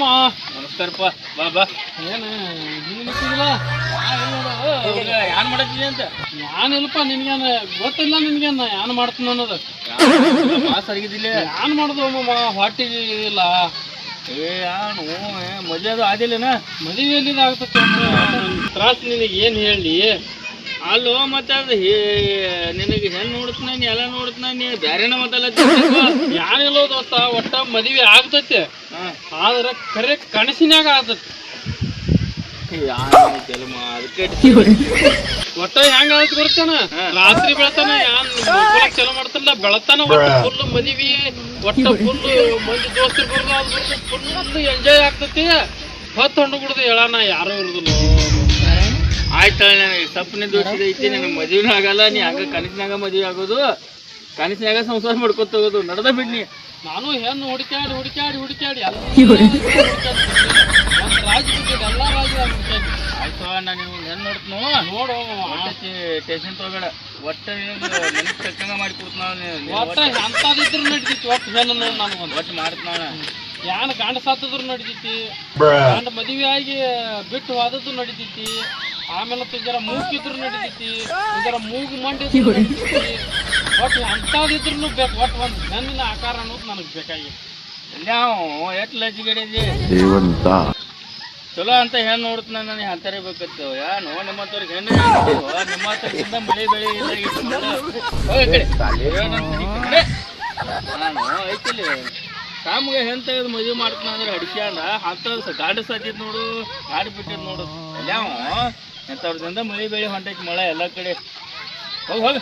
ಮಾಮ. ನಮಸ್ಕಾರಪ್ಪ. ಬಾ ಬಾ. ಏನು ನಿನಗಿಲ್ಲ ಯಾನ್ ಮಾಡತ್ತೀನಿ ಅಂತ ನಾನಿಲ್ಲಪ್ಪ. ನಿನ್ಗೇನು ಗೊತ್ತಿಲ್ಲ? ನಿನ್ಗೇನು ಯಾನ್ ಮಾಡ್ತೀನಿ ಅನ್ನೋದು ಮಾಸ್ ಅರ್ಗಿದ್ದಿಲ್ಲ. ಯಾನ್ ಮಾಡುದು ಮಾಮ? ಹೊಟ್ಟಿಗೆ ಇಲ್ಲ. ಯಾನು ಮದುವೆ ಅದು ಆದಿಲ್ಲನ? ಮದುವೆ ಎಲ್ಲಿದ ಆಗ್ತದೆ? ತ್ರಾಸ ನಿನಗೆ ಏನು ಹೇಳಿ? ಅಲ್ಲೋ ಮತ್ತೆ ಅದು ನಿನಗೆ ಹೆಣ್ಣು ನೋಡ್ತಾನ, ನೀ ಎಲ್ಲ ನೋಡ್ತಾನ, ನೀ ಬ್ಯಾರೇನ ಮಾತಲ್ಲ. ಯಾನಿಲ್ಲೋ ದೋಸ್ತ, ಒಟ್ಟ ಮದುವೆ ಆಗ್ತೈತೆ. ಆದ್ರೆ ಕರೆ ಕನಸಿನಾಗ ಆಗ್ತೈತಿ. ಅದಕ್ಕೆ ಒಟ್ಟ ಹೆಂಗ ಆಯ್ತು ಗೊತ್ತಾನ? ರಾತ್ರಿ ಬೆಳತಾನ ಯಾನ್ ಚಲೋ ಮಾಡ್ತಾನಲ್ಲ, ಬೆಳತಾನ ಒಟ್ಟು ಫುಲ್ ಮದುವೆ, ಒಟ್ಟ ಫುಲ್ ಮಂದಿ ದೋಸ್ತರು ಬರ್ದು ಅದು ಬರ್ದು ಫುಲ್ ಎಂಜಾಯ್ ಆಗ್ತೈತಿ. ಹೊತ್ತು ಹೊಂಡು ಬಿಡುದು ಹೇಳಣ, ಯಾರು ಇರುದಿಲ್ಲ. ಆಯ್ತ, ನನಗೆ ಸಪ್ಪನೆ ದೋಷ ಐತಿ. ನನಗೆ ಮದುವೆನೂ ಆಗಲ್ಲ. ನೀ ಹಂಗ ಕನಸಿನಾಗ ಮದುವೆ ಆಗೋದು, ಕನಸಿನಾಗ ಸಂಸಾರ ಮಾಡ್ಕೊತ ಹೋಗೋದು ನಡ್ದ ಬಿಡ್ನಿ. ನಾನು ಹೆಣ್ಣು ಹುಡುಕ್ಯಾಡಿ ಎಲ್ಲ ರಾಜ ಬಿಟ್ಟಿದ್ದೆ, ಎಲ್ಲ ರಾಜ ಹುಡುಕ್ಯಾಡಿ. ಆಯ್ತು, ನಾನು ನೀವು ಹೆಣ್ಣು ನೋಡ್ತನು ನೋಡು. ಟೆನ್ಷನ್ ತಗೋಬೇಡ. ಒಟ್ಟ ನನಗೆ ತಕ್ಕಂಗ ಮಾಡಿ ಕೊಡ್ತಾನ. ಒಟ್ಟ ಎಂತದಿದ್ರು ನಡಿತೈತಿ. ಒಟ್ಟು ಹೆಣ್ಣು ನೋಡಿ ನನಗೊಂದು ಒಟ್ಟು ಮಾಡ್ತಾನ. ಯಾನ್ ಗಂಡ ಸಾತದ್ರು ನಡಿತೈತಿ, ಗಂಡ ಮದುವೆ ಆಗಿ ಬಿಟ್ಟು ಹೋದದ್ದು ನಡಿತೈತಿ. ಆಮೇಲೆ ಜರ ಮೂಗಿದ್ರು ನಡಿತೈತಿ, ಜರ ಮೂಗು ಮಂಡಿದ್ರು ನಡಿತೈತಿ. ಒಟ್ಟು ಎಂತದಿದ್ರು ಬೇಕು. ಒಟ್ಟು ಒಂದು ಹೆಣ್ಣಿನ ಆಕಾರ ಅನ್ನೋದು ನನಗೆ ಬೇಕಾಗಿ. ನಾವು ಎಷ್ಟು ಲಜ್ಜಿಗಡಿದಿ ಚಲೋ ಅಂತ ಹೆಣ್ಣು ನೋಡ್ತಾನ. ನನಗೆ ಅಂತಾರೆ ಬೇಕತ್ತು. ಯಾನು ನಿಮ್ಮ ಹತ್ರವ್ರಿಗೆ ಹೆಣ್ಣು ನಿಮ್ಮ ಹತ್ರದಿಂದ ಮಳೆ ಬೆಳೆ ನಾನು ಐತಿಲ್ಲಿ ಕಾಮ್ಗೆ ಹೆಣ್ ತೆಗೆದು ಮದುವೆ ಮಾಡ್ತಾನ ಅಂದ್ರೆ ಅಡಿಸ್ಯಾಂಡ ಅಂತ ಗಾಡಿ ಸಾತಿದ್ ನೋಡು, ಗಾಡಿ ಬಿಟ್ಟಿದ್ ನೋಡು. ಯಾವ ಎಂಥವ್ರದಿಂದ ಮಳೆ ಬೆಳೆ ಹೊಂಟೈತಿ, ಮಳೆ ಎಲ್ಲ ಕಡೆ. ಹೋಗಿ